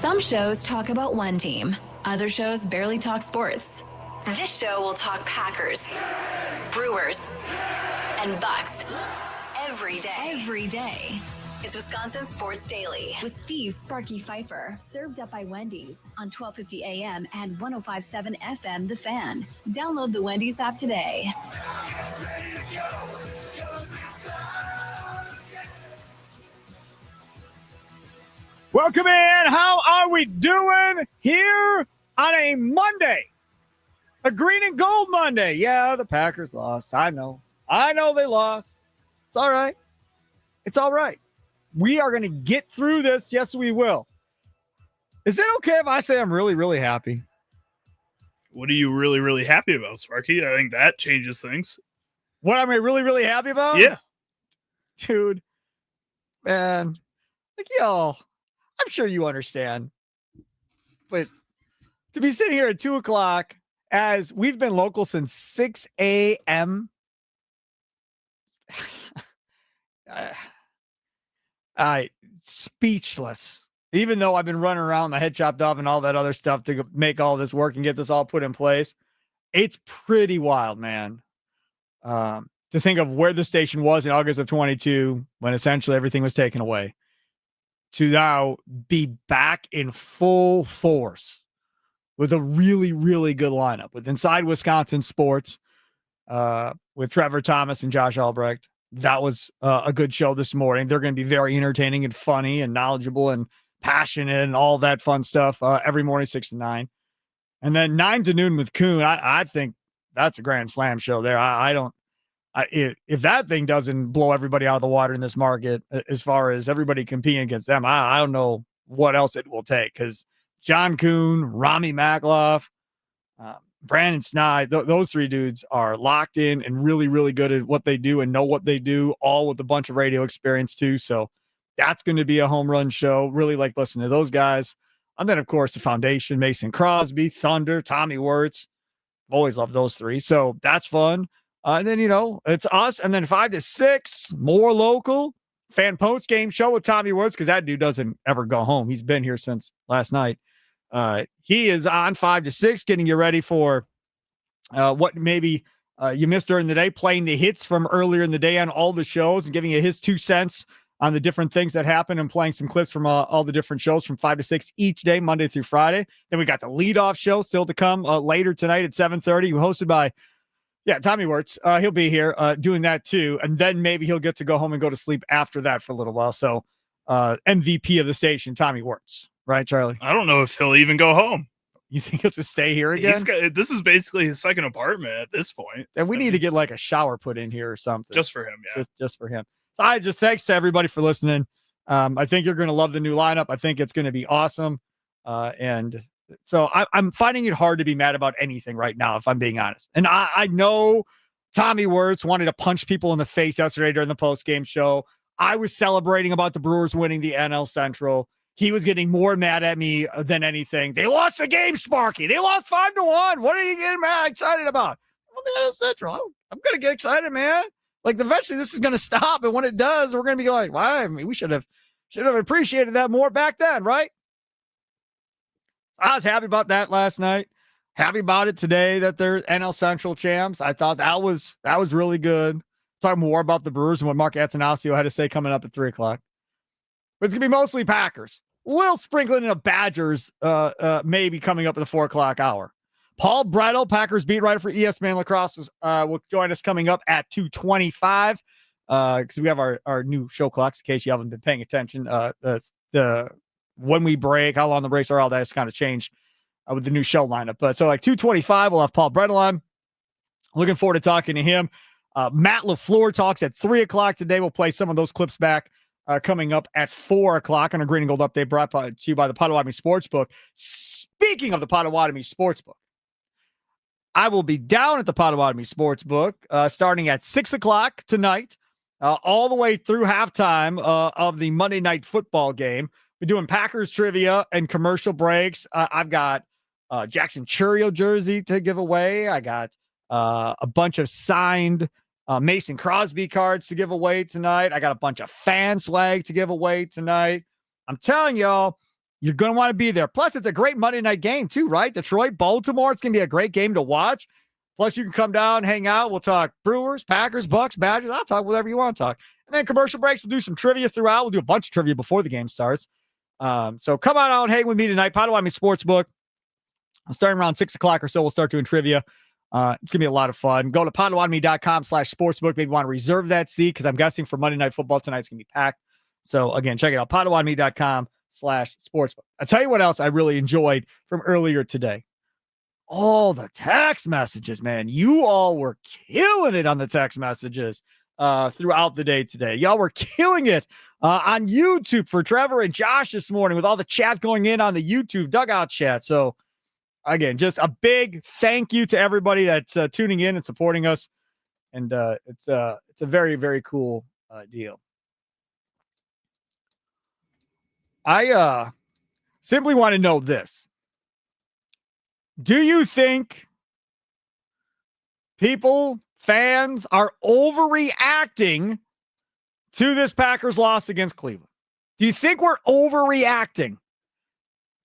Some shows talk about one team. Other shows barely talk sports. This show will talk Packers, Brewers, and Bucks every day. It's Wisconsin Sports Daily with Steve Sparky Fifer, served up by Wendy's on 1250 AM and 105.7 FM The Fan. Download the Wendy's app today. Welcome in. How are we doing here on a Monday? A green and gold Monday. Yeah, the Packers lost. I know they lost. It's all right. It's all right. We are going to get through this. Yes, we will. Is it okay if I say I'm really, really happy? What are you really, really happy about, Sparky? I think that changes things. What am I really, really happy about? Yeah. Dude, man, like, yo, I'm sure you understand. But to be sitting here at 2 o'clock as we've been local since 6 a.m., speechless. Even though I've been running around, my head chopped off and all that other stuff to make all this work and get this all put in place. It's pretty wild, man. To think of where the station was in August of 22 when essentially everything was taken away, to now be back in full force with a really, really good lineup with Inside Wisconsin Sports, with Trevor Thomas and Josh Albrecht. That was a good show this morning. They're going to be very entertaining and funny and knowledgeable and passionate and all that fun stuff every morning, 6 to 9. And then 9 to noon with Kuhn. I think that's a grand slam show there. If that thing doesn't blow everybody out of the water in this market, as far as everybody competing against them, I don't know what else it will take, because John Kuhn, Rami Makloff, Brandon Snide, those three dudes are locked in and really, really good at what they do and know what they do, all with a bunch of radio experience too. So that's going to be a home run show. Really like listening to those guys. And then, of course, the foundation, Mason Crosby, Thunder, Tommy Wirtz. I've always loved those three. So that's fun. And then, it's us. And then 5 to 6, more local fan post-game show with Tommy Wirtz, because that dude doesn't ever go home. He's been here since last night. He is on 5 to 6, getting you ready for what maybe you missed during the day, playing the hits from earlier in the day on all the shows and giving you his 2 cents on the different things that happen, and playing some clips from all the different shows from 5 to 6 each day, Monday through Friday. Then we got the leadoff show still to come later tonight at 7:30, hosted by Tommy Wirtz. He'll be here doing that too. And then maybe he'll get to go home and go to sleep after that for a little while. So MVP of the station, Tommy Wirtz. Right, Charlie? I don't know if he'll even go home. You think he'll just stay here again? This is basically his second apartment at this point. And we need to get like a shower put in here or something. Just for him, yeah. Just for him. So thanks to everybody for listening. I think you're going to love the new lineup. I think it's going to be awesome. And so I'm finding it hard to be mad about anything right now, if I'm being honest. And I know Tommy Wirtz wanted to punch people in the face yesterday during the post-game show. I was celebrating about the Brewers winning the NL Central. He was getting more mad at me than anything. They lost the game, Sparky. They lost 5-1. What are you getting mad excited about? Well, the NL Central. I'm going to get excited, man. Like, eventually this is going to stop. And when it does, we're going to be like, why? I mean, we should have appreciated that more back then, right? I was happy about that last night. Happy about it today that they're NL Central champs. I thought that was really good. Talk more about the Brewers and what Mark Attanasio had to say coming up at 3 o'clock. But it's going to be mostly Packers. Little sprinkling in of Badgers maybe coming up at the 4 o'clock hour. Paul Bretl, Packers beat writer for ESPN Lacrosse, will join us coming up at 2:25 because we have our new show clocks, in case you haven't been paying attention. The when we break, how long the breaks are, all that's kind of changed with the new show lineup. But so like 2:25, we'll have Paul Bretl on. Looking forward to talking to him. Matt LaFleur talks at 3 o'clock today. We'll play some of those clips back coming up at 4 o'clock on a Green and Gold update brought to you by the Potawatomi Sportsbook. Speaking of the Potawatomi Sportsbook, I will be down at the Potawatomi Sportsbook starting at 6 o'clock tonight, all the way through halftime of the Monday Night Football game. We're doing Packers trivia and commercial breaks. I've got Jackson Churio jersey to give away. I got a bunch of signed Mason Crosby cards to give away tonight. I got a bunch of fan swag to give away tonight. I'm telling y'all, You're going to want to be there. Plus, it's a great Monday night game too, right? Detroit, Baltimore. It's going to be a great game to watch. Plus, you can come down, hang out. We'll talk Brewers, Packers, Bucks, Badgers. I'll talk whatever you want to talk. And then commercial breaks. We'll do some trivia throughout. We'll do a bunch of trivia before the game starts. So come on out and hang with me tonight. Potawatomi Sportsbook. Starting around 6 o'clock or so, we'll start doing trivia. It's going to be a lot of fun. Go to potawatomi.com/sportsbook. Maybe you want to reserve that seat because I'm guessing for Monday Night Football tonight, it's going to be packed. So, again, check it out. potawatomi.com/sportsbook. I'll tell you what else I really enjoyed from earlier today. All the text messages, man. You all were killing it on the text messages throughout the day today. Y'all were killing it on YouTube for Trevor and Josh this morning with all the chat going in on the YouTube dugout chat. So, again, just a big thank you to everybody that's tuning in and supporting us. And it's a very, very cool deal. I simply want to know this. Do you think people, fans, are overreacting to this Packers loss against Cleveland? Do you think we're overreacting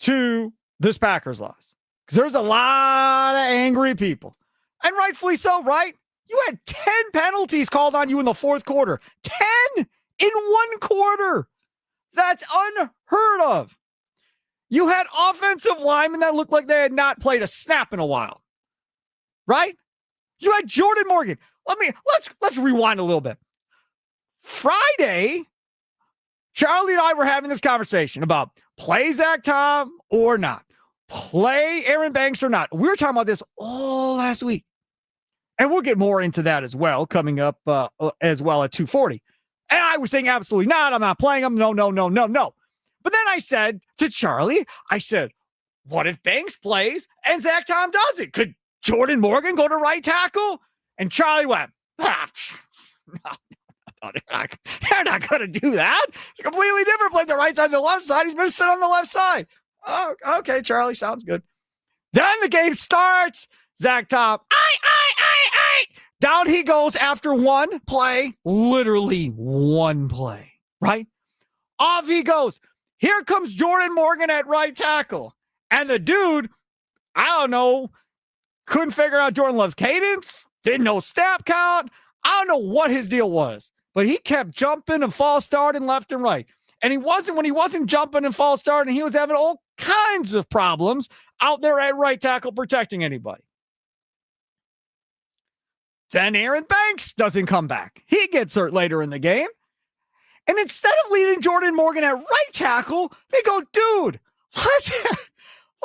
to this Packers loss? Because there's a lot of angry people. And rightfully so, right? You had 10 penalties called on you in the fourth quarter. 10 in one quarter. That's unheard of. You had offensive linemen that looked like they had not played a snap in a while. Right? You had Jordan Morgan. Let's rewind a little bit. Friday, Charlie and I were having this conversation about play Zach Tom or not. Play Aaron Banks or not. We were talking about this all last week. And we'll get more into that as well, coming up as well at 2:40. And I was saying, absolutely not. I'm not playing him. No. But then I said to Charlie, what if Banks plays and Zach Tom doesn't? Could Jordan Morgan go to right tackle? And Charlie went, no, they're not going to do that. It's completely different. Play the right side and the left side. He's been sitting on the left side. Oh, okay, Charlie, sounds good. Then the game starts. Zach Tom, down he goes after one play, literally one play, right? Off he goes. Here comes Jordan Morgan at right tackle. And the dude, I don't know, couldn't figure out Jordan Love's cadence, didn't know snap count. I don't know what his deal was, but he kept jumping and false starting left and right. And when he wasn't jumping and false starting, he was having all kinds of problems out there at right tackle protecting anybody. Then Aaron Banks doesn't come back. He gets hurt later in the game. And instead of leading Jordan Morgan at right tackle, they go, dude, let's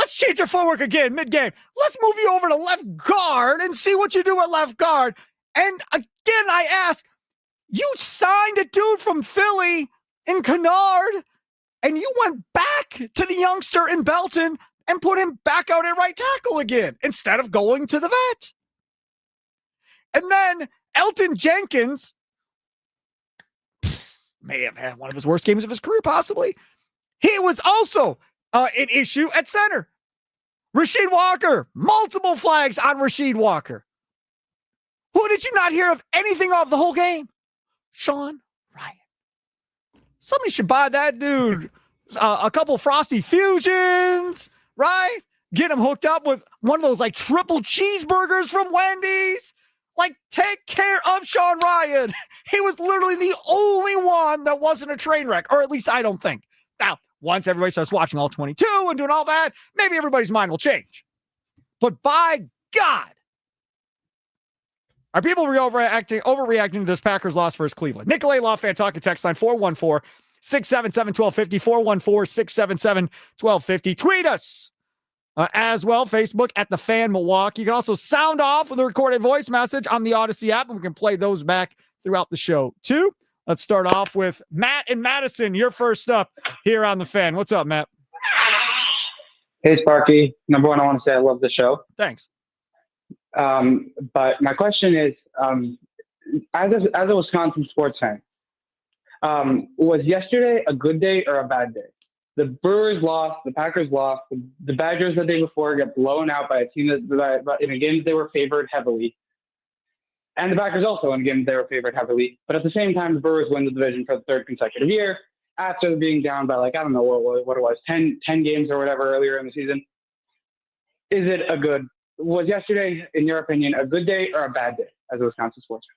change your footwork again mid-game. Let's move you over to left guard and see what you do at left guard. And again, I ask, you signed a dude from Philly in Kennard, and you went back to the youngster in Belton and put him back out at right tackle again instead of going to the vet. And then Elton Jenkins may have had one of his worst games of his career, possibly. He was also an issue at center. Rasheed Walker, multiple flags on Rasheed Walker. Who did you not hear of anything of the whole game? Sean Ryan. Somebody should buy that dude a couple Frosty Fusions, right? Get him hooked up with one of those like triple cheeseburgers from Wendy's. Like, take care of Sean Ryan. He was literally the only one that wasn't a train wreck, or at least I don't think. Now, once everybody starts watching all 22 and doing all that, maybe everybody's mind will change. But by God, are people overreacting to this Packers loss versus Cleveland? Nicolay Law Fan Talking text line 414-677-1250, 414-677-1250. Tweet us. As well, Facebook at The Fan Milwaukee. You can also sound off with a recorded voice message on the Odyssey app, and we can play those back throughout the show, too. Let's start off with Matt in Madison. You're first up here on The Fan. What's up, Matt? Hey, Sparky. Number one, I want to say I love the show. Thanks. But my question is, as a Wisconsin sports fan, was yesterday a good day or a bad day? The Brewers lost, the Packers lost, the Badgers the day before got blown out by a team that in a game they were favored heavily. And the Packers also in a game they were favored heavily. But at the same time, the Brewers win the division for the third consecutive year. after being down by like, I don't know what it was, 10 games or whatever earlier in the season. Was yesterday, in your opinion, a good day or a bad day as a Wisconsin sports fan?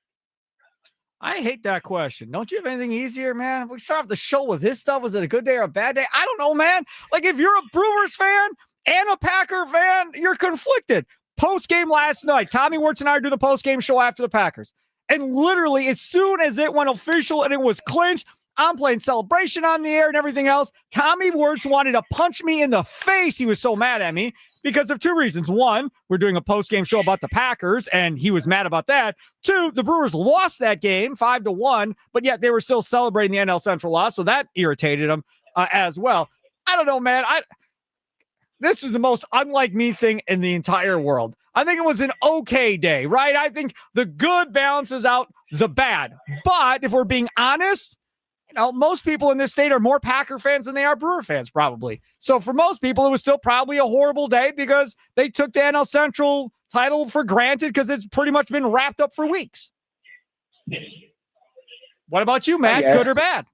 I hate that question. Don't you have anything easier, man? We start off the show with this stuff. Was it a good day or a bad day? I don't know, man. Like, if you're a Brewers fan and a Packer fan, you're conflicted. Post-game last night, Tommy Wirtz and I do the post-game show after the Packers. And literally, as soon as it went official and it was clinched, I'm playing Celebration on the air and everything else. Tommy Wirtz wanted to punch me in the face. He was so mad at me because of two reasons. One, we're doing a post-game show about the Packers, and he was mad about that. Two, the Brewers lost that game 5-1, but yet they were still celebrating the NL Central loss, so that irritated him as well. I don't know, man. This is the most unlike me thing in the entire world. I think it was an okay day, right? I think the good balances out the bad. But if we're being honest, most people in this state are more Packer fans than they are Brewer fans, probably. So for most people, it was still probably a horrible day because they took the NL Central title for granted because it's pretty much been wrapped up for weeks. What about you, Matt? Good or bad?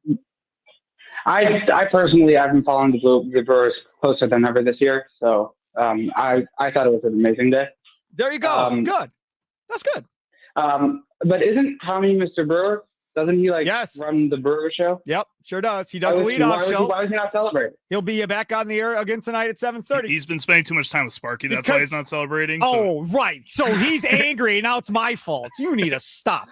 I personally, I've been following the Brewers closer than ever this year. So I thought it was an amazing day. There you go. Good. That's good. But isn't Tommy Mr. Brewer? Doesn't he run the Brewer show? Yep, sure does. He does a leadoff show. Why is he not celebrating? He'll be back on the air again tonight at 7:30. He's been spending too much time with Sparky. That's why he's not celebrating. Oh, right. So he's angry. Now it's my fault. You need to stop.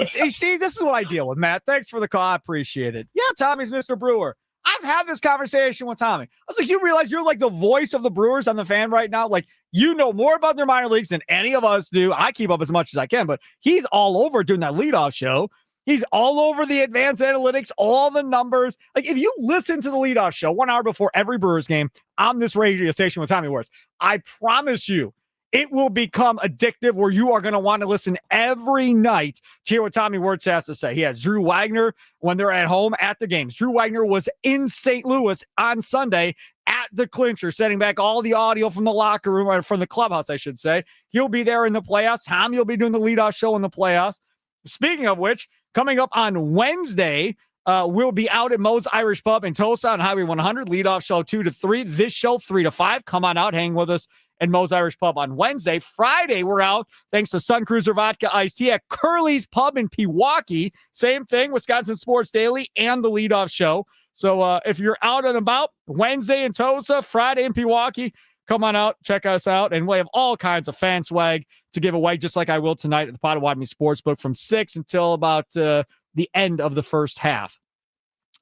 See, this is what I deal with, Matt. Thanks for the call. I appreciate it. Yeah, Tommy's Mr. Brewer. I've had this conversation with Tommy. I was like, you realize you're like the voice of the Brewers on the Fan right now? Like, you know more about their minor leagues than any of us do. I keep up as much as I can, but he's all over doing that leadoff show. He's all over the advanced analytics, all the numbers. Like, if you listen to the leadoff show 1 hour before every Brewers game on this radio station with Tommy Wirtz, I promise you it will become addictive where you are going to want to listen every night to hear what Tommy Wirtz has to say. He has Drew Wagner when they're at home at the games. Drew Wagner was in St. Louis on Sunday at the clincher, setting back all the audio from the locker room, or from the clubhouse, I should say. He'll be there in the playoffs. Tommy will be doing the leadoff show in the playoffs. Speaking of which, coming up on Wednesday, we'll be out at Moe's Irish Pub in Tulsa on Highway 100. Leadoff show 2 to 3. This show 3 to 5. Come on out, hang with us at Moe's Irish Pub on Wednesday. Friday, we're out thanks to Sun Cruiser Vodka Iced Tea at Curly's Pub in Pewaukee. Same thing, Wisconsin Sports Daily and the leadoff show. So if you're out and about, Wednesday in Tulsa, Friday in Pewaukee, come on out, check us out, and we have all kinds of fan swag to give away, just like I will tonight at the Potawatomi Sportsbook from 6 until about the end of the first half.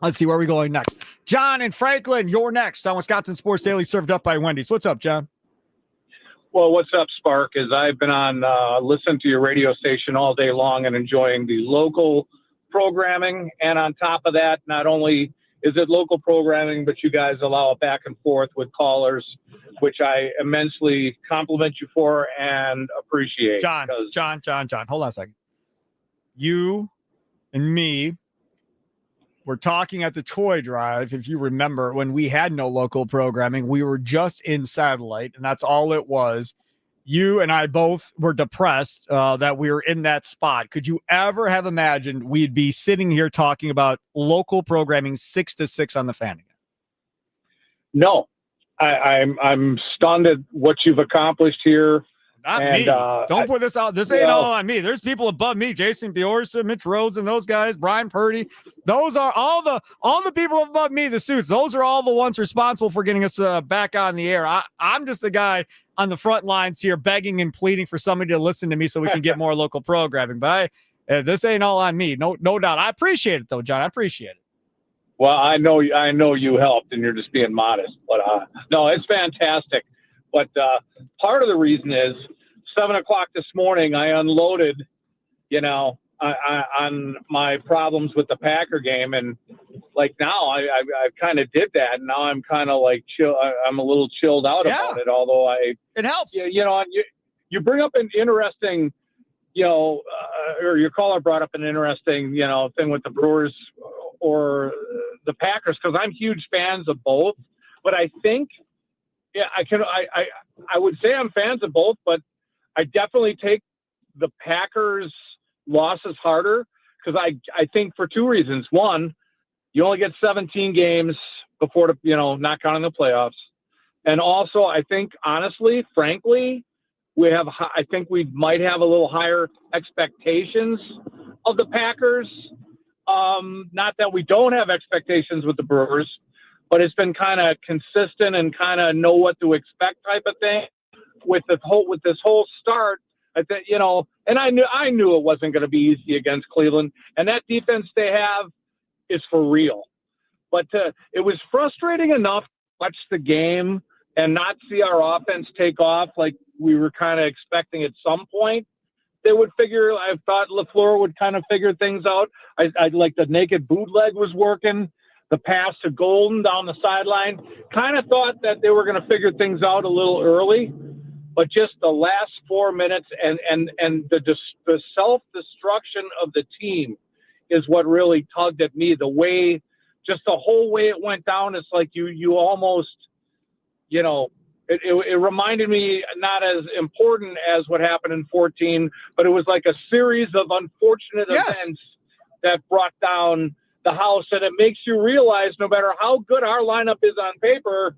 Let's see, where are we going next? John and Franklin, you're next on Wisconsin Sports Daily, served up by Wendy's. What's up, John? Well, what's up, Spark? Is I've been on listening to your radio station all day long and enjoying the local programming. And on top of that, not only is it local programming, but you guys allow it back and forth with callers, which I immensely compliment you for and appreciate. John, hold on a second. You and me were talking at the toy drive, if you remember, when we had no local programming. We were just in satellite, and that's all it was. You and I both were depressed that we were in that spot. Could you ever have imagined we'd be sitting here talking about local programming 6 to 6 on the Fan again? No, I'm stunned at what you've accomplished here. Not me. Don't put this out. This ain't all on me. There's people above me: Jason Biorsa, Mitch Rosen, those guys, Brian Purdy. Those are all the people above me. The suits. Those are all the ones responsible for getting us back on the air. I'm just the guy on the front lines here, begging and pleading for somebody to listen to me so we can get more local programming. But this ain't all on me. No doubt. I appreciate it though, John. I appreciate it. Well, I know you helped, and you're just being modest. But no, it's fantastic. But part of the reason is 7 o'clock this morning, I unloaded, on my problems with the Packer game. And like now I kind of did that. And now I'm kind of like chill. I'm a little chilled out about it, although it helps. You bring up an interesting, or your caller brought up an interesting, thing with the Brewers or the Packers, because I'm huge fans of both. But I think, I would say I'm fans of both, but I definitely take the Packers losses harder because I think for two reasons. One, You only get 17 games before not counting the playoffs. And also, I think, honestly, frankly, I think we might have a little higher expectations of the Packers. Not that we don't have expectations with the Brewers, but it's been kind of consistent and kind of know what to expect type of thing with this whole start. I think, and I knew it wasn't going to be easy against Cleveland, and that defense they have is for real. But it was frustrating enough to watch the game and not see our offense take off like we were kind of expecting at some point. They would figure. I thought LaFleur would kind of figure things out. I like the naked bootleg was working. The pass to Golden down the sideline. Kind of thought that they were going to figure things out a little early, but just the last 4 minutes and the self-destruction of the team is what really tugged at me. Just the whole way it went down, it's like you almost, it reminded me not as important as what happened in 14, but it was like a series of unfortunate events that brought down the house. And it makes you realize no matter how good our lineup is on paper,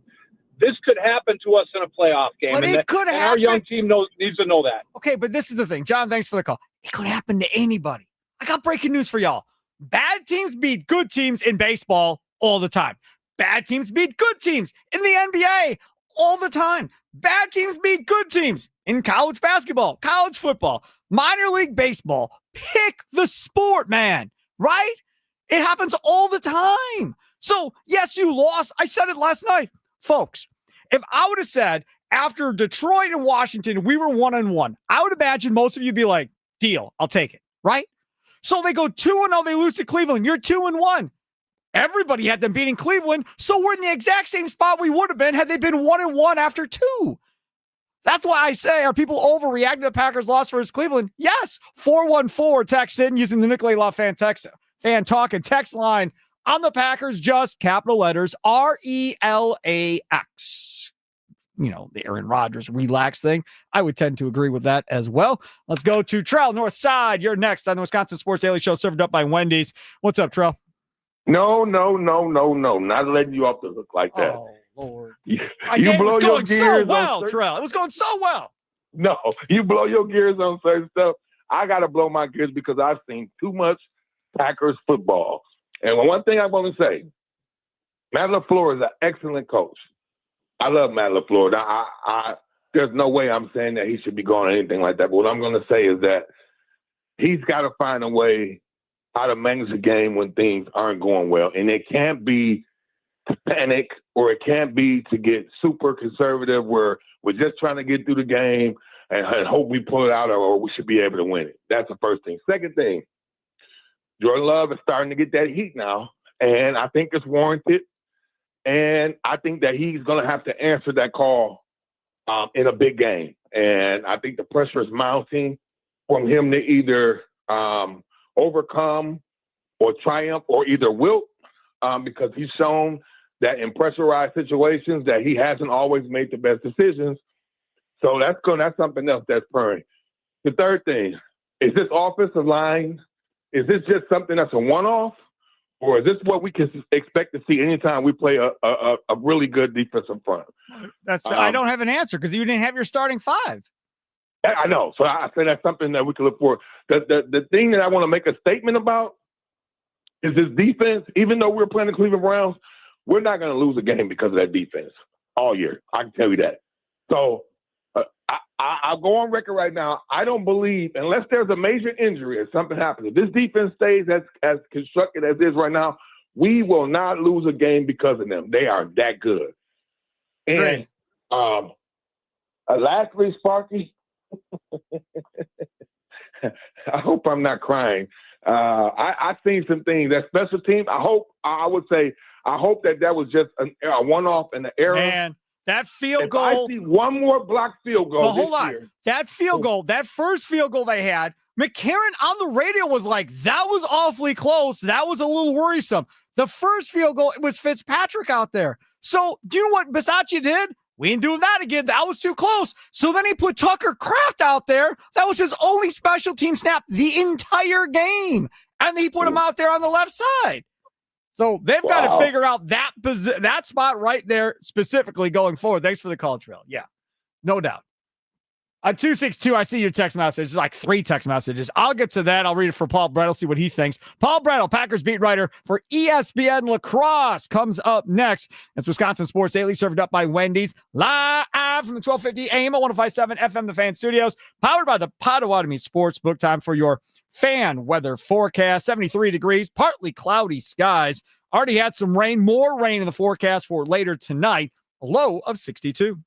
this could happen to us in a playoff game. But it could happen. Our young team needs to know that. Okay, but this is the thing. John, thanks for the call. It could happen to anybody. I got breaking news for y'all. Bad teams beat good teams in baseball all the time. Bad teams beat good teams in the NBA all the time. Bad teams beat good teams in college basketball, college football, minor league baseball. Pick the sport, man, right? It happens all the time. So, yes, you lost. I said it last night. Folks, if I would have said after Detroit and Washington, we were 1-1, I would imagine most of you would be like, deal, I'll take it, right? So they go 2-0, they lose to Cleveland. You're 2-1. Everybody had them beating Cleveland, so we're in the exact same spot we would have been had they been 1-1 after 2. That's why I say, are people overreacting to the Packers' loss versus Cleveland? Yes. 414 text in using the Nicolay Law fan talk and text line on the Packers, just capital letters, RELAX. The Aaron Rodgers relax thing. I would tend to agree with that as well. Let's go to Trell, North Side. You're next on the Wisconsin Sports Daily Show, served up by Wendy's. What's up, Trell? No. Not letting you off the hook like that. Oh, Lord. You it blow was your going gears so well, on Trell. It was going so well. No, you blow your gears on certain stuff. I got to blow my gears because I've seen too much Packers football. And one thing I want to say, Matt LaFleur is an excellent coach. I love Matt LaFleur. There's no way I'm saying that he should be going or anything like that. But what I'm going to say is that he's got to find a way how to manage the game when things aren't going well. And it can't be to panic, or it can't be to get super conservative where we're just trying to get through the game and hope we pull it out or we should be able to win it. That's the first thing. Second thing, Jordan Love is starting to get that heat now, and I think it's warranted. And I think that he's going to have to answer that call in a big game. And I think the pressure is mounting from him to either overcome or triumph or either wilt because he's shown that in pressurized situations that he hasn't always made the best decisions. So that's something else that's purring. The third thing, is this offensive line, is this just something that's a one-off? Or is this what we can expect to see anytime we play a really good defensive front? I don't have an answer because you didn't have your starting five. I know. So I say that's something that we can look for. The thing that I want to make a statement about is this defense. Even though we're playing the Cleveland Browns, we're not going to lose a game because of that defense all year. I can tell you that. So I'll go on record right now. I don't believe, unless there's a major injury or something happens, if this defense stays as constructed as it is right now, we will not lose a game because of them. They are that good. And lastly, Sparky, I hope I'm not crying. I've seen some things. That special team, I hope that was just a one-off in the era. Man, that field goal. I see one more blocked field goal. Well, hold on. That field goal, that first field goal they had, McCarron on the radio was like, that was awfully close. That was a little worrisome. The first field goal, it was Fitzpatrick out there. So do you know what Bisaccia did? We ain't doing that again. That was too close. So then he put Tucker Kraft out there. That was his only special team snap the entire game. And he put him out there on the left side. So they've got to Wow. figure out that spot right there specifically going forward. Thanks for the call, Trail. Yeah, no doubt. 262, I see your text message. It's like 3 text messages. I'll get to that. I'll read it for Paul Bretl, see what he thinks. Paul Bretl, Packers beat writer for ESPN Lacrosse, comes up next. It's Wisconsin Sports Daily, served up by Wendy's, live from the 1250 AM at 105.7 FM, the Fan Studios, powered by the Potawatomi Sportsbook. Time for your fan weather forecast. 73 degrees, partly cloudy skies. Already had some rain, more rain in the forecast for later tonight, a low of 62.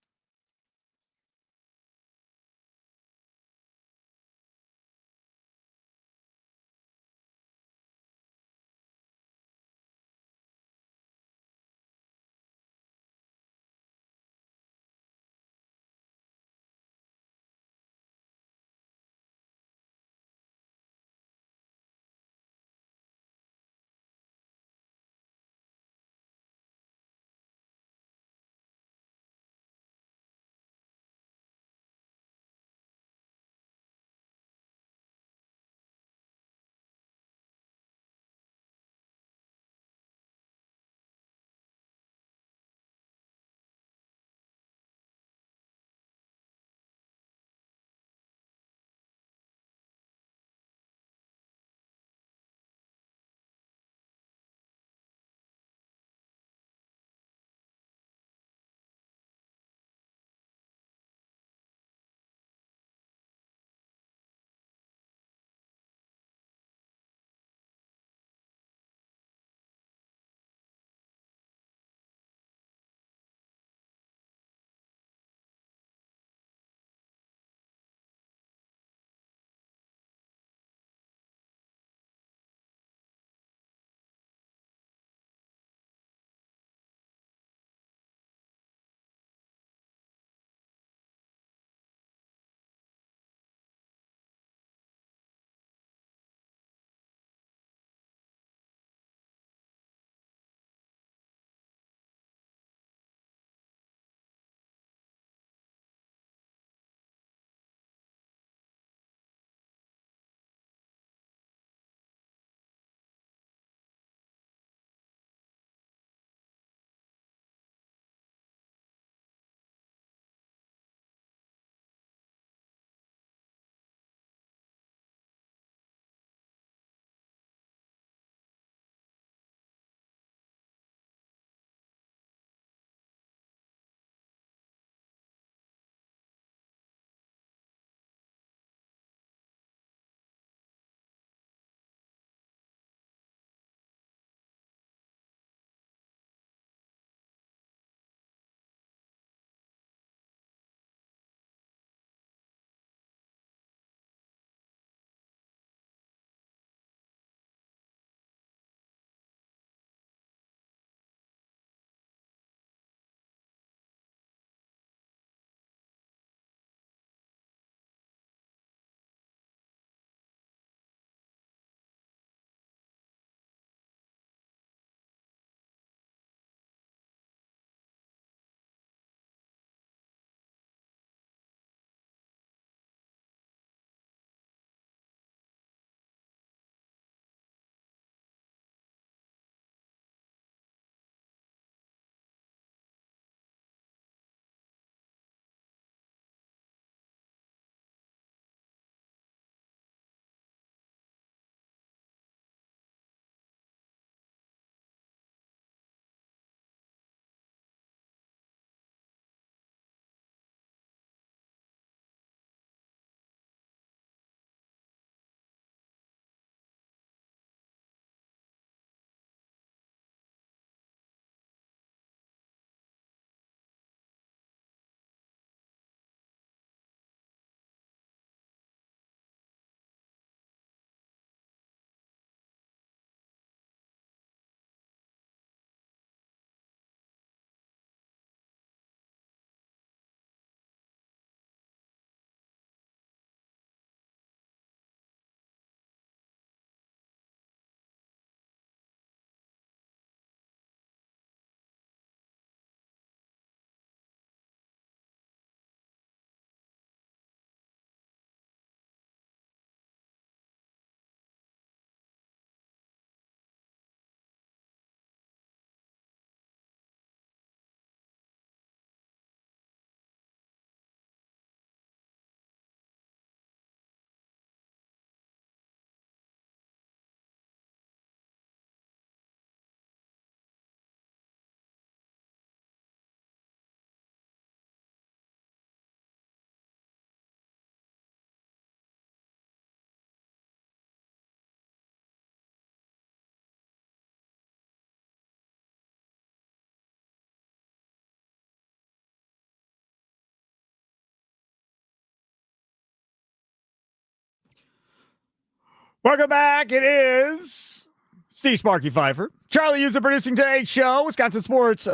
Welcome back. It is Steve Sparky Fifer. Charlie User producing today's show. Wisconsin Sports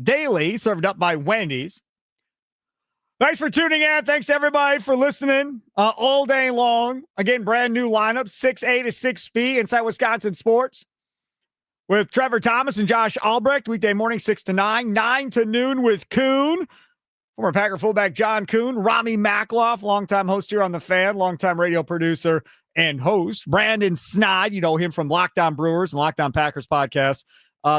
Daily, served up by Wendy's. Thanks for tuning in. Thanks to everybody for listening all day long. Again, brand new lineup, 6A to 6B inside Wisconsin Sports with Trevor Thomas and Josh Albrecht. Weekday morning, 6 to 9, 9 to noon with Kuhn. Former Packer fullback John Kuhn. Rami Makloff, longtime host here on The Fan, longtime radio producer and host. Brandon Snide, you know him from Locked On Brewers and Locked On Packers podcast.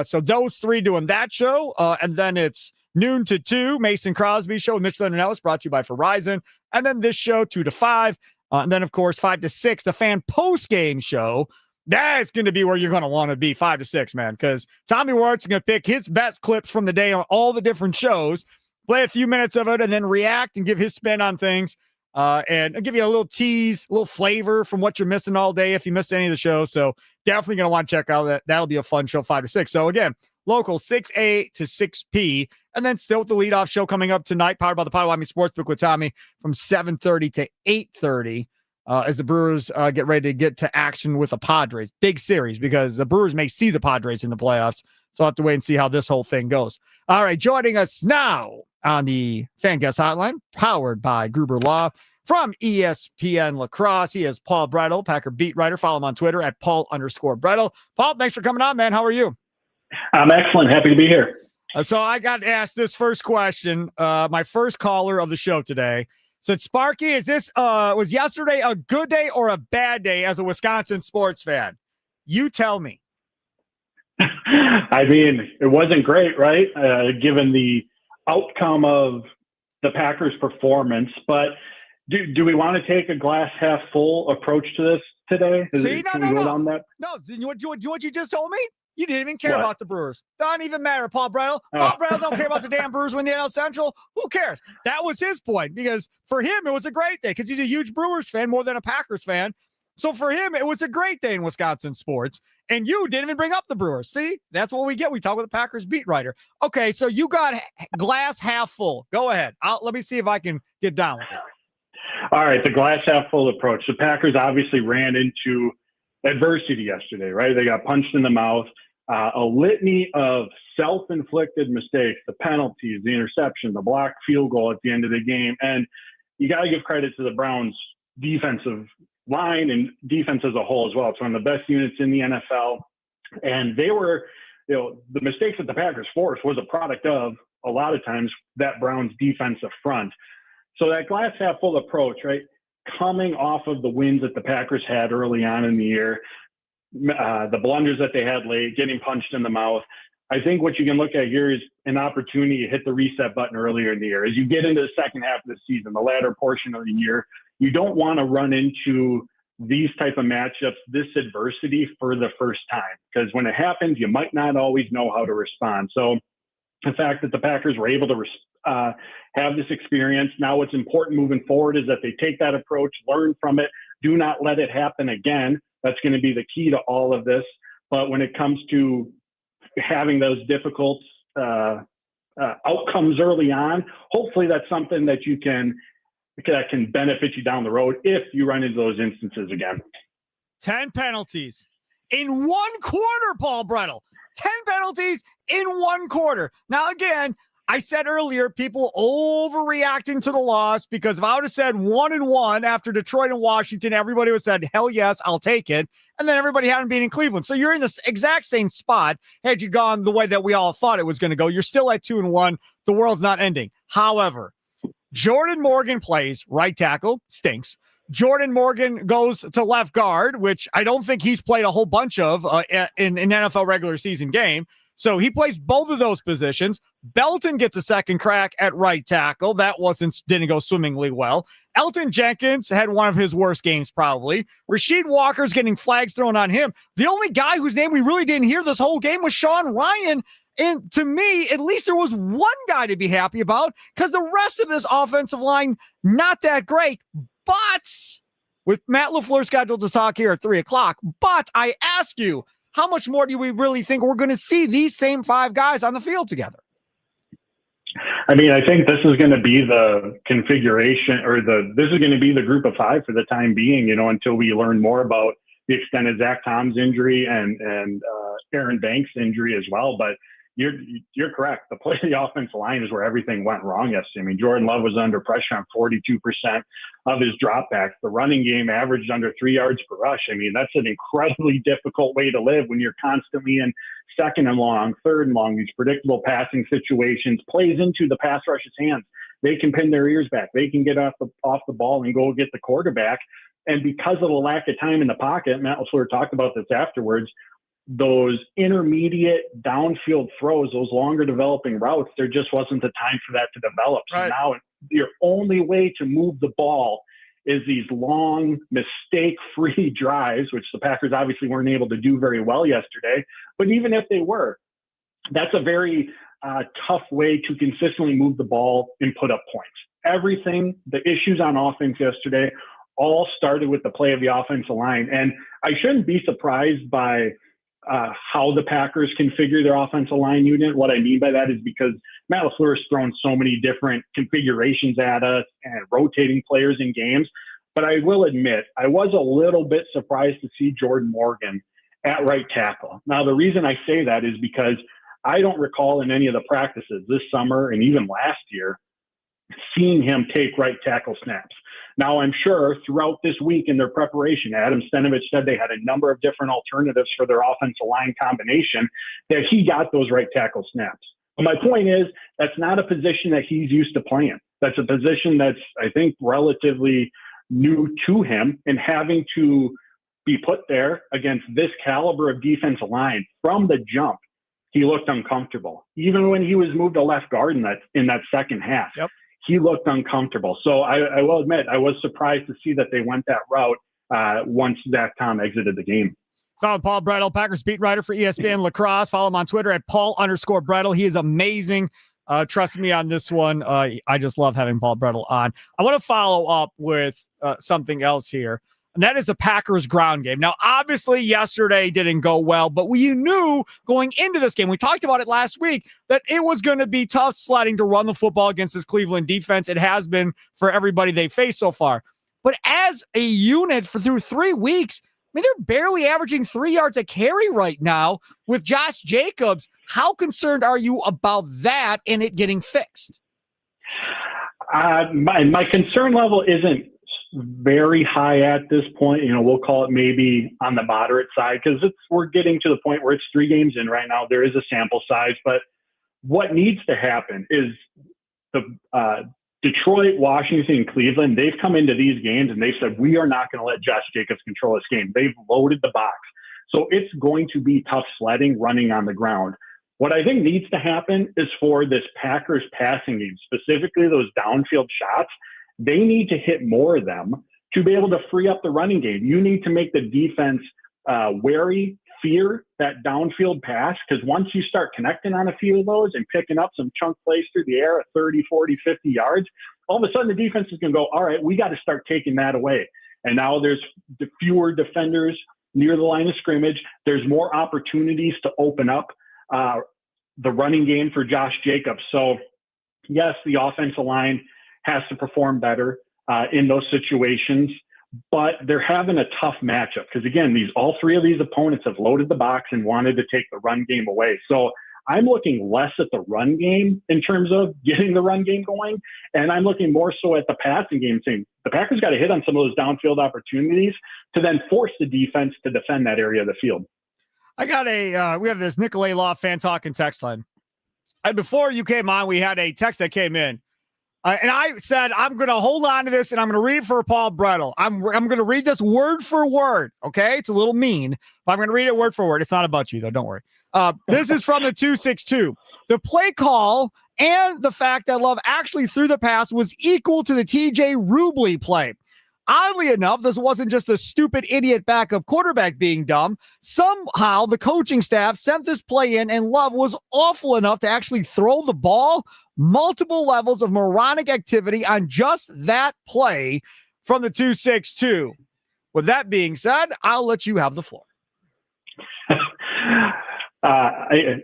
So those three doing that show. And then it's noon to 2, Mason Crosby show with Mitch Leonard Ellis, brought to you by Verizon. And then this show, 2 to 5. And then, of course, 5 to 6, the Fan post-game show. That's going to be where you're going to want to be, 5 to 6, man, because Tommy Wart's going to pick his best clips from the day on all the different shows, play a few minutes of it, and then react and give his spin on things. And I'll give you a little tease, a little flavor from what you're missing all day if you missed any of the shows. So definitely going to want to check out that. That'll be a fun show, 5 to 6. So again, local 6A to 6P. And then still with the leadoff show coming up tonight, powered by the Potawatomi Sportsbook with Tommy from 7:30 to 8:30 as the Brewers get ready to get to action with the Padres. Big series because the Brewers may see the Padres in the playoffs. So I'll have to wait and see how this whole thing goes. All right, joining us now on the Fan Guest Hotline, powered by Gruber Law from ESPN Lacrosse. He is Paul Bretl, Packer beat writer. Follow him on Twitter at Paul_Bretl. Paul, thanks for coming on, man. How are you? I'm excellent. Happy to be here. So I got asked this first question. My first caller of the show today said, Sparky, is this was yesterday a good day or a bad day as a Wisconsin sports fan? You tell me. I mean, it wasn't great, right? Given the outcome of the Packers' performance. But do we want to take a glass half full approach to this today? No. What you just told me? You didn't even care about the Brewers. Doesn't even matter, Paul Bretl. Paul Bretl don't care about the damn Brewers win the NL Central. Who cares? That was his point, because for him, it was a great day because he's a huge Brewers fan more than a Packers fan. So for him, it was a great day in Wisconsin sports. And you didn't even bring up the Brewers. See, that's what we get. We talk with the Packers beat writer. Okay, so you got glass half full. Go ahead. Let me see if I can get down with it. All right, the glass half full approach. The Packers obviously ran into adversity yesterday, right? They got punched in the mouth. A litany of self-inflicted mistakes, the penalties, the interception, the blocked field goal at the end of the game. And you got to give credit to the Browns' defensive line and defense as a whole as well. It's one of the best units in the NFL. And they were, the mistakes that the Packers forced was a product of, a lot of times, that Browns defensive front. So that glass half full approach, right, coming off of the wins that the Packers had early on in the year, the blunders that they had late, getting punched in the mouth. I think what you can look at here is an opportunity to hit the reset button earlier in the year. As you get into the second half of the season, the latter portion of the year, you don't want to run into these type of matchups, this adversity for the first time. Because when it happens, you might not always know how to respond. So the fact that the Packers were able to have this experience, now what's important moving forward is that they take that approach, learn from it, do not let it happen again. That's going to be the key to all of this. But when it comes to having those difficult outcomes early on, hopefully that's something that can benefit you down the road if you run into those instances again. 10 penalties in one quarter, Paul Bretl. 10 penalties in one quarter. Now, again, I said earlier, people overreacting to the loss, because if I would have said 1-1 after Detroit and Washington, everybody would have said, hell yes, I'll take it. And then everybody hadn't been in Cleveland. So you're in this exact same spot. Had you gone the way that we all thought it was going to go, you're still at 2-1. The world's not ending. However, Jordan Morgan plays right tackle, stinks. Jordan Morgan goes to left guard, which I don't think he's played a whole bunch of in an NFL regular season game. So he plays both of those positions. Belton gets a second crack at right tackle. That didn't go swimmingly well. Elton Jenkins had one of his worst games probably. Rasheed Walker's getting flags thrown on him. The only guy whose name we really didn't hear this whole game was Sean Ryan. And to me, at least there was one guy to be happy about, because the rest of this offensive line, not that great. But with Matt LaFleur scheduled to talk here at 3:00, but I ask you, how much more do we really think we're going to see these same five guys on the field together? I mean, I think this is going to be the configuration, or this is going to be the group of five for the time being, until we learn more about the extent of Zach Tom's injury and Aaron Banks' injury as well. But you're correct. The play of the offensive line is where everything went wrong yesterday. I mean, Jordan Love was under pressure on 42% of his dropbacks. The running game averaged under 3 yards per rush. I mean, that's an incredibly difficult way to live when you're constantly in second and long, third and long, these predictable passing situations, plays into the pass rush's hands. They can pin their ears back. They can get off the ball and go get the quarterback. And because of the lack of time in the pocket, Matt LaFleur talked about this afterwards, those intermediate downfield throws, those longer developing routes, there just wasn't the time for that to develop. So Right. now your only way to move the ball is these long, mistake-free drives, which the Packers obviously weren't able to do very well yesterday. But even if they were, that's a very tough way to consistently move the ball and put up points. Everything, the issues on offense yesterday, all started with the play of the offensive line. And I shouldn't be surprised by how the Packers configure their offensive line unit. What I mean by that is because Matt LaFleur has thrown so many different configurations at us and rotating players in games. But I will admit, I was a little bit surprised to see Jordan Morgan at right tackle. Now, the reason I say that is because I don't recall in any of the practices this summer and even last year seeing him take right tackle snaps. Now, I'm sure throughout this week in their preparation, Adam Stenavich said they had a number of different alternatives for their offensive line combination, that he got those right tackle snaps. But my point is, that's not a position that he's used to playing. That's a position that's, I think, relatively new to him, and having to be put there against this caliber of defensive line from the jump, he looked uncomfortable. Even when he was moved to left guard in that second half. Yep. He looked uncomfortable. So I will admit, I was surprised to see that they went that route once Zach Tom exited the game. So Paul Bretl, Packers beat writer for ESPN Lacrosse. Follow him on Twitter at Paul_Bretl. He is amazing. Trust me on this one. I just love having Paul Bretl on. I want to follow up with something else here, and that is the Packers ground game. Now, obviously, yesterday didn't go well, but we knew going into this game, we talked about it last week, that it was going to be tough sledding to run the football against this Cleveland defense. It has been for everybody they faced so far. But as a unit through 3 weeks, I mean, they're barely averaging 3 yards a carry right now with Josh Jacobs. How concerned are you about that and it getting fixed? My concern level isn't very high at this point. We'll call it maybe on the moderate side, because we're getting to the point where it's 3 games in right now. There is a sample size, but what needs to happen is the Detroit, Washington, and Cleveland, they've come into these games and they've said, we are not going to let Josh Jacobs control this game. They've loaded the box. So it's going to be tough sledding running on the ground. What I think needs to happen is for this Packers passing game, specifically those downfield shots, they need to hit more of them to be able to free up the running game. You need to make the defense wary, fear that downfield pass, because once you start connecting on a few of those and picking up some chunk plays through the air at 30, 40, 50 yards, all of a sudden the defense is going to go, all right, we got to start taking that away. And now there's fewer defenders near the line of scrimmage. There's more opportunities to open up the running game for Josh Jacobs. So, yes, the offensive line has to perform better in those situations, but they're having a tough matchup because, again, all 3 of these opponents have loaded the box and wanted to take the run game away. So I'm looking less at the run game in terms of getting the run game going, and I'm looking more so at the passing game, saying the Packers got to hit on some of those downfield opportunities to then force the defense to defend that area of the field. I got we have this Nicolay Law fan talking text line. And before you came on, we had a text that came in. And I said, I'm going to hold on to this and I'm going to read it for Paul Bretl. I'm going to read this word for word. Okay. It's a little mean, but I'm going to read it word for word. It's not about you though. Don't worry. This is from the 262. The play call and the fact that Love actually threw the pass was equal to the TJ Rubley play. Oddly enough, this wasn't just the stupid idiot backup quarterback being dumb. Somehow the coaching staff sent this play in and Love was awful enough to actually throw the ball. Multiple levels of moronic activity on just that play from the 262. With that being said, I'll let you have the floor. I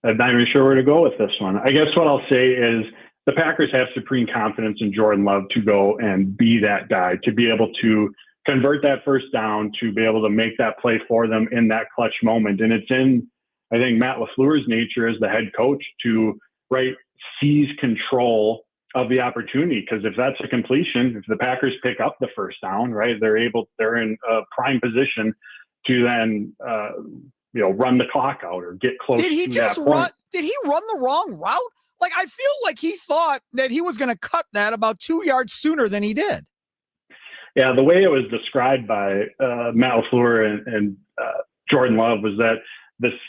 I'm not even sure where to go with this one. I guess what I'll say is the Packers have supreme confidence in Jordan Love to go and be that guy, to be able to convert that first down, to be able to make that play for them in that clutch moment. And it's in, I think, Matt LaFleur's nature as the head coach to, right, seize control of the opportunity. Because if that's a completion, if the Packers pick up the first down, right, they're in a prime position to then, run the clock out or get close Did he to just that point. run? Did he run the wrong route? Like, I feel like he thought that he was going to cut that about 2 yards sooner than he did. Yeah, the way it was described by Matt LaFleur and Jordan Love was that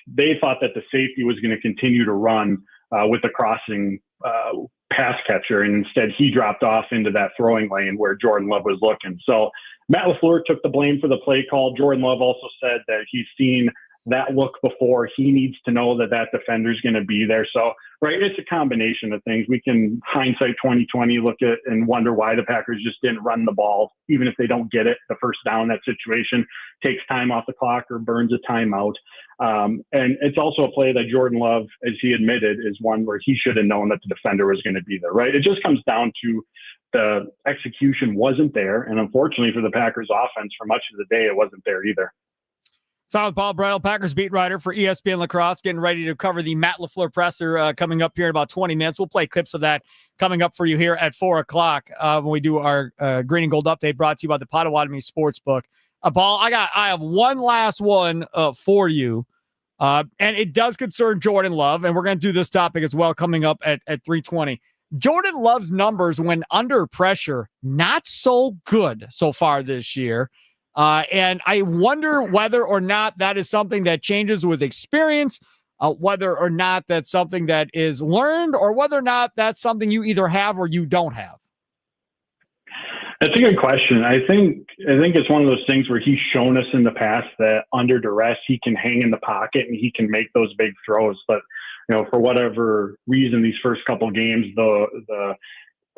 they thought that the safety was going to continue to run with the crossing pass catcher, and instead he dropped off into that throwing lane where Jordan Love was looking. So Matt LaFleur took the blame for the play call. Jordan Love also said that he's seen that look before. He needs to know that defender's going to be there. So, right, it's a combination of things. We can hindsight 2020 look at and wonder why the Packers just didn't run the ball, even if they don't get it. The first down, that situation takes time off the clock or burns a timeout. And it's also a play that Jordan Love, as he admitted, is one where he should have known that the defender was going to be there, right? It just comes down to the execution wasn't there. And unfortunately for the Packers offense, for much of the day, it wasn't there either. Solid Paul Bretl, Packers beat writer for ESPN Lacrosse, getting ready to cover the Matt LaFleur presser coming up here in about 20 minutes. We'll play clips of that coming up for you here at 4 o'clock when we do our Green and Gold update brought to you by the Potawatomi Sportsbook. Paul, I have one last one for you, and it does concern Jordan Love, and we're going to do this topic as well coming up at 3:20. Jordan Love's numbers when under pressure, not so good so far this year. And I wonder whether or not that is something that changes with experience, whether or not that's something that is learned, or whether or not that's something you either have or you don't have. That's a good question. I think it's one of those things where he's shown us in the past that under duress, he can hang in the pocket and he can make those big throws. But, for whatever reason, these first couple games, the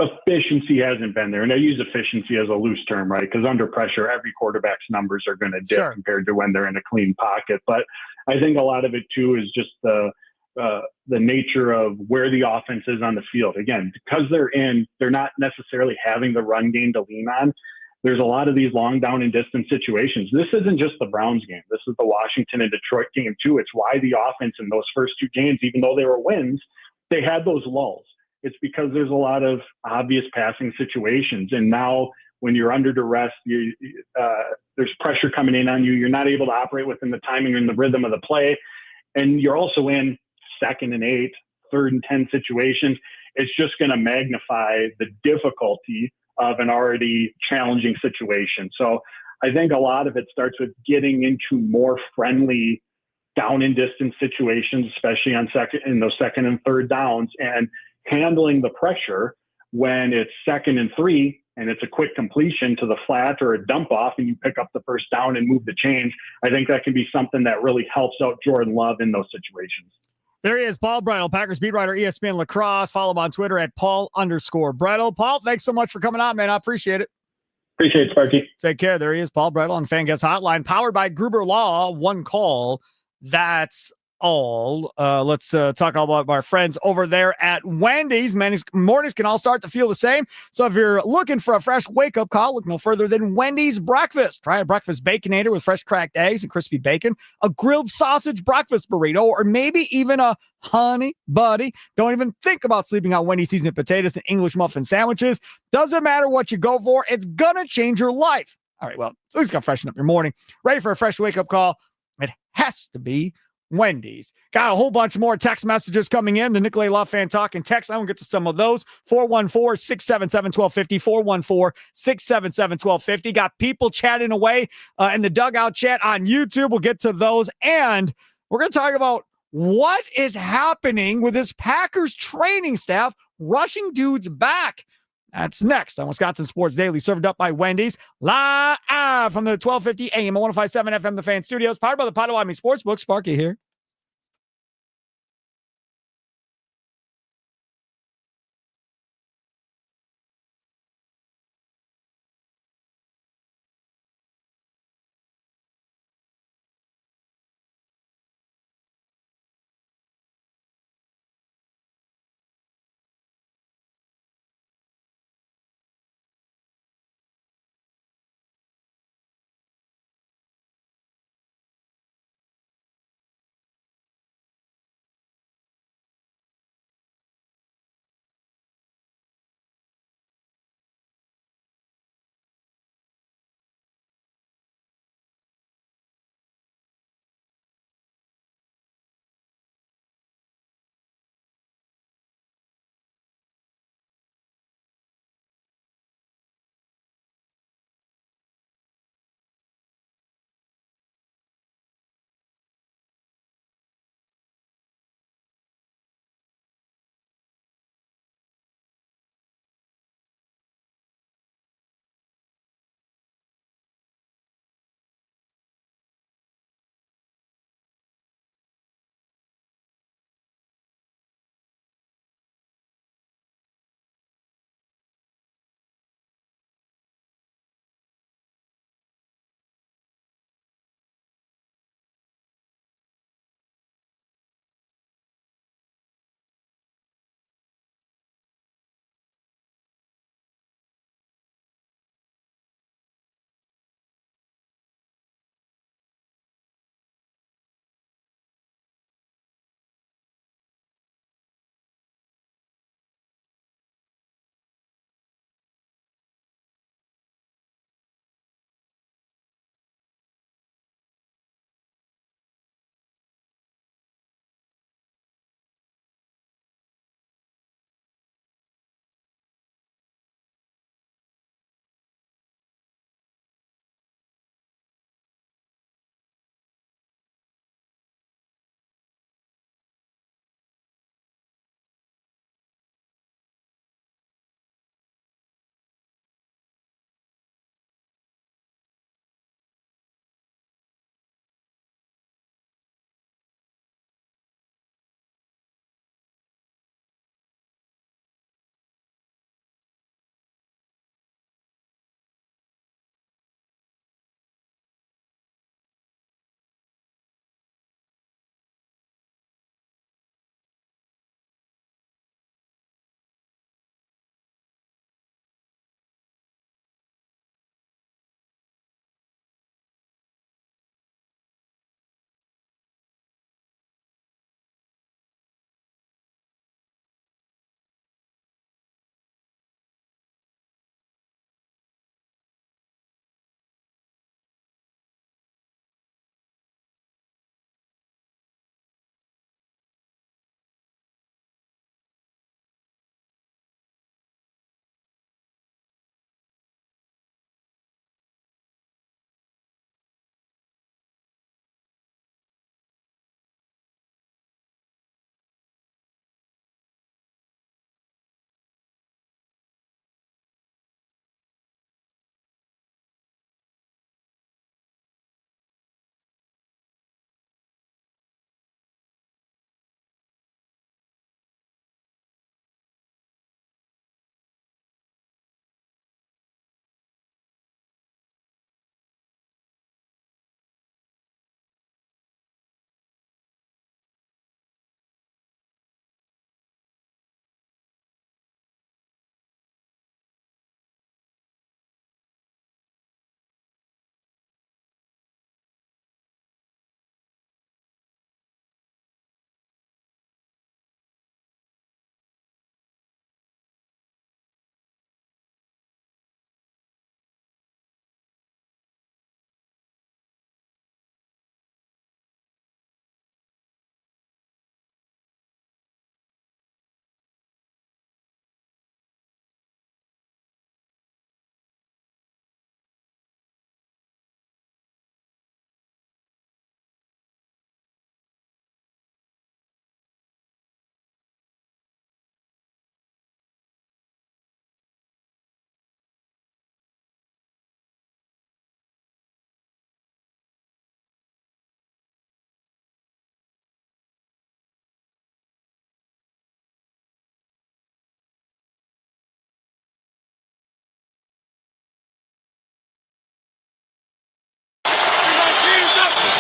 efficiency hasn't been there. And I use efficiency as a loose term, right? Because under pressure, every quarterback's numbers are going to dip compared to when they're in a clean pocket. But I think a lot of it too is just the nature of where the offense is on the field. Again, because they're not necessarily having the run game to lean on. There's a lot of these long down and distance situations. This isn't just the Browns game. This is the Washington and Detroit game too. It's why the offense in those first two games, even though they were wins, they had those lulls. It's because there's a lot of obvious passing situations. And now when you're under duress, there's pressure coming in on you. You're not able to operate within the timing and the rhythm of the play. And you're also in 2nd and 8, 3rd and 10 situations. It's just going to magnify the difficulty of an already challenging situation. So I think a lot of it starts with getting into more friendly down and distance situations, especially in those 2nd and 3rd downs, and handling the pressure when it's 2nd and 3 and it's a quick completion to the flat or a dump off and you pick up the first down and move the chains. I think that can be something that really helps out Jordan Love in those situations. There he is, Paul Bretl, Packers beat writer, ESPN Lacrosse. Follow him on Twitter at Paul_Bretl. Paul, thanks so much for coming on, man. I appreciate it. Appreciate it, Sparky. Take care. There he is, Paul Bretl on Fan Guest Hotline, powered by Gruber Law. One call. That's all. Let's talk all about our friends over there at Wendy's. Mornings can all start to feel the same. So if you're looking for a fresh wake-up call, look no further than Wendy's Breakfast. Try a breakfast Baconator with fresh cracked eggs and crispy bacon, a grilled sausage breakfast burrito, or maybe even a honey buddy. Don't even think about sleeping on Wendy's seasoned potatoes and English muffin sandwiches. Doesn't matter what you go for, it's gonna change your life. All right, well, at least got to freshen up your morning. Ready for a fresh wake-up call? It has to be Wendy's. Got a whole bunch more text messages coming in. The Nicolay Love Fan Talk and text. I will get to some of those. 414-677-1250. 414-677-1250. Got people chatting away in the dugout chat on YouTube. We'll get to those. And we're going to talk about what is happening with this Packers training staff rushing dudes back. That's next on Wisconsin Sports Daily, served up by Wendy's, live from the 1250 AM, 105.7 FM, The Fan Studios, powered by the Potawatomi Sportsbook. Sparky here.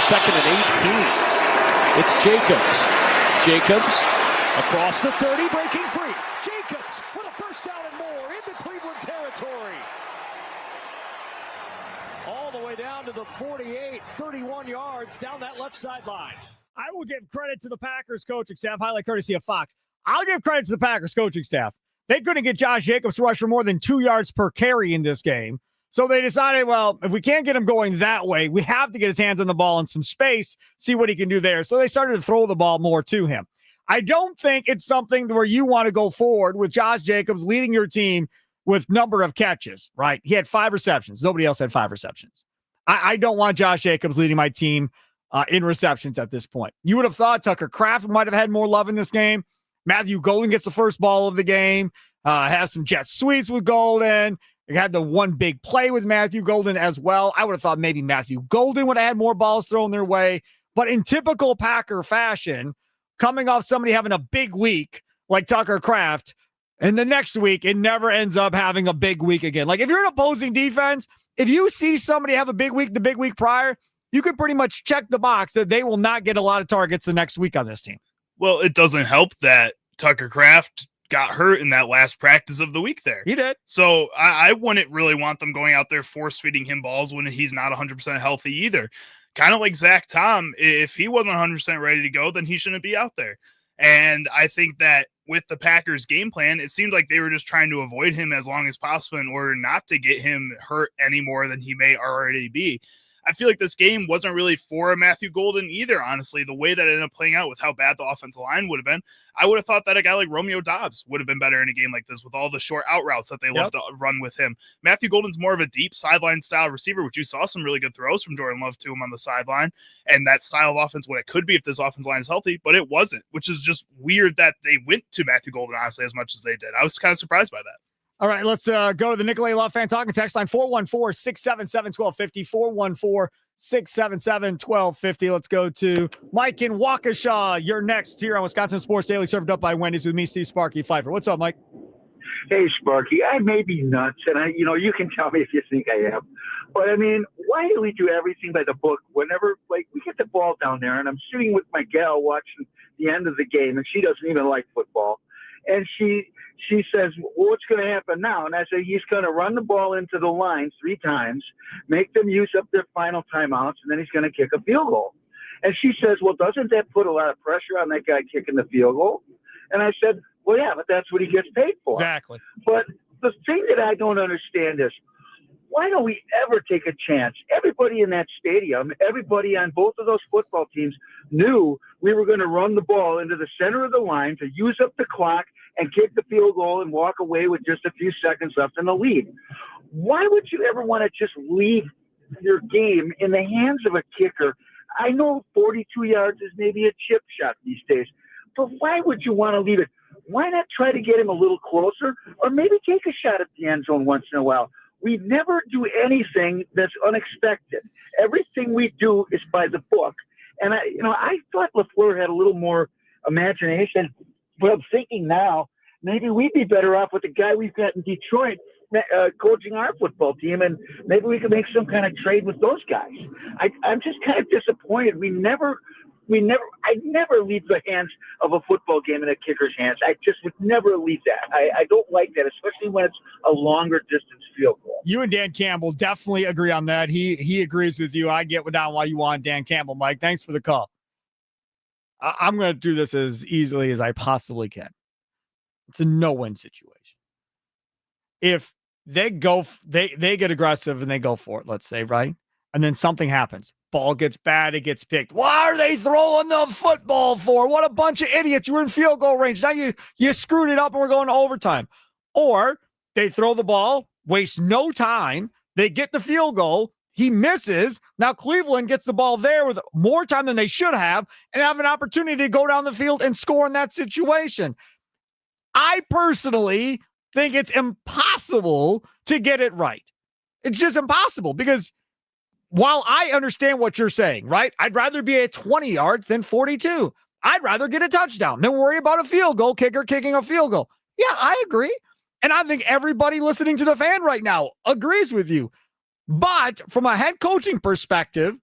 2nd and 18. It's Jacobs. Jacobs across the 30, breaking free. Jacobs with a first down and more into Cleveland territory. All the way down to the 48, 31 yards down that left sideline. I will give credit to the Packers coaching staff, highlight courtesy of Fox. I'll give credit to the Packers coaching staff. They couldn't get Josh Jacobs to rush for more than 2 yards per carry in this game. So they decided, well, if we can't get him going that way, we have to get his hands on the ball in some space, see what he can do there. So they started to throw the ball more to him. I don't think it's something where you want to go forward with Josh Jacobs leading your team with number of catches, right? He had 5 receptions. Nobody else had 5 receptions. I don't want Josh Jacobs leading my team in receptions at this point. You would have thought Tucker Kraft might have had more love in this game. Matthew Golden gets the first ball of the game, has some jet sweeps with Golden. He had the one big play with Matthew Golden as well. I would have thought maybe Matthew Golden would have had more balls thrown their way. But in typical Packer fashion, coming off somebody having a big week like Tucker Kraft, and the next week, it never ends up having a big week again. Like if you're an opposing defense, if you see somebody have a big week the big week prior, you can pretty much check the box that they will not get a lot of targets the next week on this team. Well, it doesn't help that Tucker Kraft got hurt in that last practice of the week there. He did. So I wouldn't really want them going out there force-feeding him balls when he's not 100% healthy either. Kind of like Zach Tom, if he wasn't 100% ready to go, then he shouldn't be out there. And I think that with the Packers game plan, it seemed like they were just trying to avoid him as long as possible in order not to get him hurt any more than he may already be. I feel like this game wasn't really for Matthew Golden either, honestly, the way that it ended up playing out with how bad the offensive line would have been. I would have thought that a guy like Romeo Doubs would have been better in a game like this with all the short out routes that they love to run with him. Matthew Golden's more of a deep sideline style receiver, which you saw some really good throws from Jordan Love to him on the sideline. And that style of offense, what it could be if this offensive line is healthy, but it wasn't, which is just weird that they went to Matthew Golden, honestly, as much as they did. I was kind of surprised by that. All right, let's go to the Nicolay Love Fan Talking text line, 414-677-1250, 414-677-1250. Let's go to Mike in Waukesha. You're next here on Wisconsin Sports Daily, served up by Wendy's with me, Steve Sparky Fifer. What's up, Mike? Hey, Sparky, I may be nuts, and you can tell me if you think I am. But, I mean, why do we do everything by the book whenever, like, we get the ball down there, and I'm sitting with my gal watching the end of the game, and she doesn't even like football. And she says, well, what's going to happen now? And I say, he's going to run the ball into the line 3 times, make them use up their final timeouts, and then he's going to kick a field goal. And she says, well, doesn't that put a lot of pressure on that guy kicking the field goal? And I said, well, yeah, but that's what he gets paid for. Exactly. But the thing that I don't understand is, why don't we ever take a chance? Everybody in that stadium, everybody on both of those football teams knew we were going to run the ball into the center of the line to use up the clock and kick the field goal and walk away with just a few seconds left in the lead. Why would you ever want to just leave your game in the hands of a kicker? I know 42 yards is maybe a chip shot these days, but why would you want to leave it? Why not try to get him a little closer or maybe take a shot at the end zone once in a while? We never do anything that's unexpected. Everything we do is by the book. And I thought LaFleur had a little more imagination, but I'm thinking now maybe we'd be better off with the guy we've got in Detroit coaching our football team, and maybe we could make some kind of trade with those guys. I'm just kind of disappointed. I never leave the hands of a football game in a kicker's hands. I just would never leave that. I don't like that, especially when it's a longer distance field goal. You and Dan Campbell definitely agree on that. He agrees with you. I get down why you want Dan Campbell, Mike. Thanks for the call. I'm going to do this as easily as I possibly can. It's a no-win situation. If they get aggressive and they go for it, let's say, right? And then something happens. Ball gets bad. It gets picked. Why are they throwing the football for? What a bunch of idiots. You were in field goal range. Now you screwed it up and we're going to overtime. Or they throw the ball, waste no time. They get the field goal. He misses. Now Cleveland gets the ball there with more time than they should have and have an opportunity to go down the field and score in that situation. I personally think it's impossible to get it right. It's just impossible because while I understand what you're saying, right? I'd rather be at 20 yards than 42. I'd rather get a touchdown than worry about a field goal kicker kicking a field goal. Yeah, I agree. And I think everybody listening to the fan right now agrees with you. But from a head coaching perspective,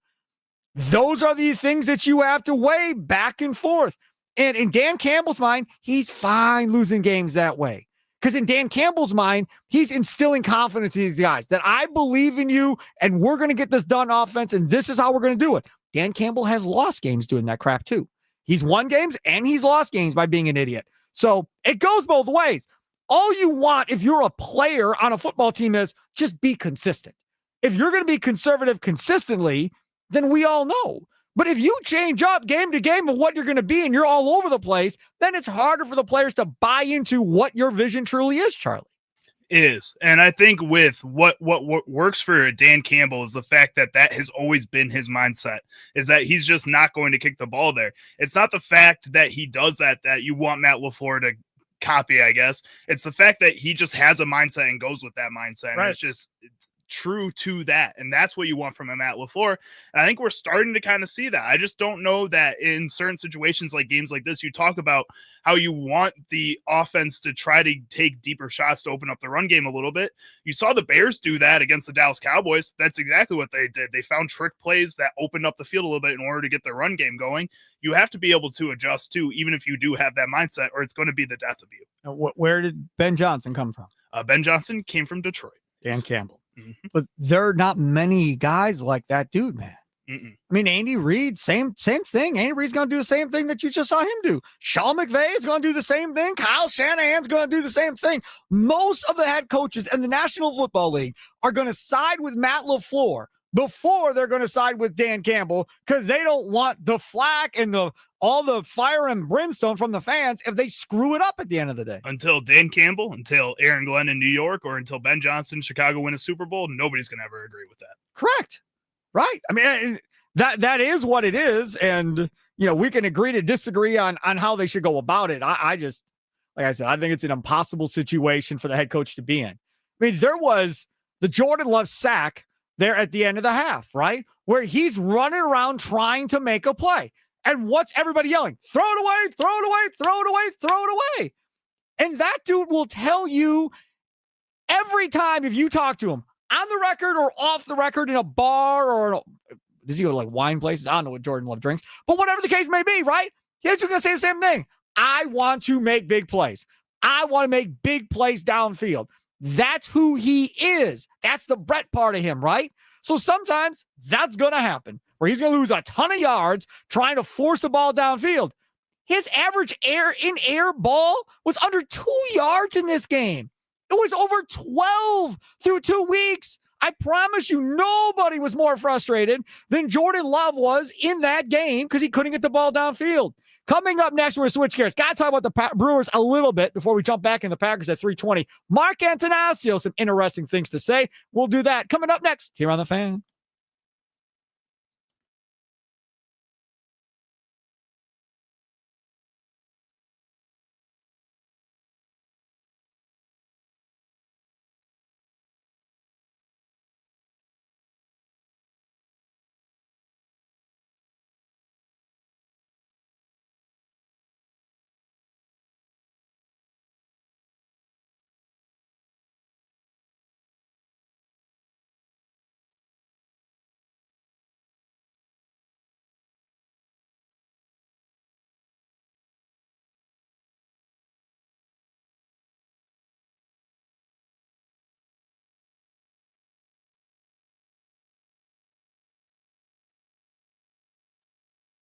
Those are the things that you have to weigh back and forth. And in Dan Campbell's mind, he's fine losing games that way. Because in Dan Campbell's mind, he's instilling confidence in these guys that I believe in you and we're going to get this done offense and this is how we're going to do it. Dan Campbell has lost games doing that crap too. He's won games and he's lost games by being an idiot. So it goes both ways. All you want if you're a player on a football team is just be consistent. If you're going to be conservative consistently, then we all know. But if you change up game to game of what you're going to be and you're all over the place, then it's harder for the players to buy into what your vision truly is, Charlie. Is. And I think with what works for Dan Campbell is the fact that has always been his mindset, is that he's just not going to kick the ball there. It's not the fact that he does that you want Matt LaFleur to copy, I guess. It's the fact that he just has a mindset and goes with that mindset. Right. And it's just true to that. And that's what you want from a Matt LaFleur. And I think we're starting to kind of see that. I just don't know that in certain situations like games like this, you talk about how you want the offense to try to take deeper shots to open up the run game a little bit. You saw the Bears do that against the Dallas Cowboys. That's exactly what they did. They found trick plays that opened up the field a little bit in order to get their run game going. You have to be able to adjust too, even if you do have that mindset, or it's going to be the death of you. Where did Ben Johnson come from? Ben Johnson came from Detroit. Dan Campbell. Mm-hmm. But there are not many guys like that dude, man. Mm-mm. I mean, Andy Reid, same thing. Andy Reid's going to do the same thing that you just saw him do. Sean McVay is going to do the same thing. Kyle Shanahan's going to do the same thing. Most of the head coaches in the National Football League are going to side with Matt LaFleur before they're going to side with Dan Campbell because they don't want the flack and all the fire and brimstone from the fans if they screw it up at the end of the day. Until Dan Campbell, until Aaron Glenn in New York, or until Ben Johnson, Chicago win a Super Bowl, nobody's going to ever agree with that. Correct. Right. I mean, that is what it is. And, we can agree to disagree on how they should go about it. I just, like I said, I think it's an impossible situation for the head coach to be in. I mean, there was the Jordan Love sack there at the end of the half, right? Where he's running around trying to make a play. And what's everybody yelling? Throw it away, throw it away, throw it away, throw it away. And that dude will tell you every time if you talk to him on the record or off the record in a bar or does he go to like wine places? I don't know what Jordan Love drinks, but whatever the case may be, right? He's going to say the same thing. I want to make big plays. I want to make big plays downfield. That's who he is. That's the Brett part of him, right? So sometimes that's going to happen where he's going to lose a ton of yards trying to force the ball downfield. His average air ball was under 2 yards in this game. It was over 12 through 2 weeks. I promise you, nobody was more frustrated than Jordan Love was in that game because he couldn't get the ball downfield. Coming up next, we're going to switch gears. Got to talk about the Brewers a little bit before we jump back in the Packers at 3:20. Mark Antanasio, some interesting things to say. We'll do that coming up next here on The Fan.